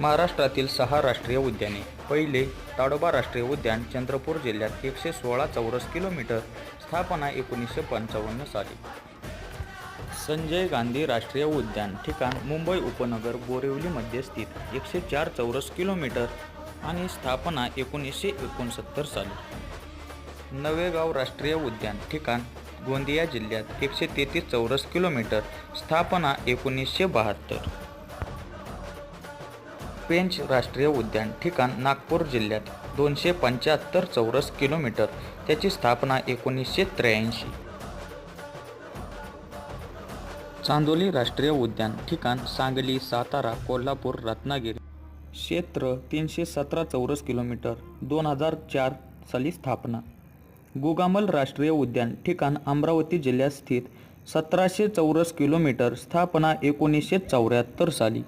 महाराष्ट्रातील 6 राष्ट्रीय उद्याने. पहिले, ताडोबा राष्ट्रीय उद्यान, चंद्रपूर जिल्ह्यात, 116 चौरस किलोमीटर, स्थापना 1955 साली. संजय गांधी राष्ट्रीय उद्यान, ठिकाण मुंबई उपनगर, बोरिवलीमध्ये स्थित, 104 चौरस किलोमीटर आणि स्थापना 1969 साली. नवेगाव राष्ट्रीय उद्यान, ठिकाण गोंदिया जिल्ह्यात, 133 चौरस किलोमीटर, स्थापना 1972. पेंच राष्ट्रीय उद्यान, ठिकाण नागपूर जिल्ह्यात, 275 चौरस किलोमीटर, त्याची स्थापना 1983. चांदोली राष्ट्रीय उद्यान, ठिकाण सांगली, सातारा, कोल्हापूर, रत्नागिरी, क्षेत्र 317 चौरस किलोमीटर, 2004 साली स्थापना. गुगामल राष्ट्रीय उद्यान, ठिकाण अमरावती जिल्ह्यात स्थित, 1700 चौरस किलोमीटर, स्थापना 1974 साली.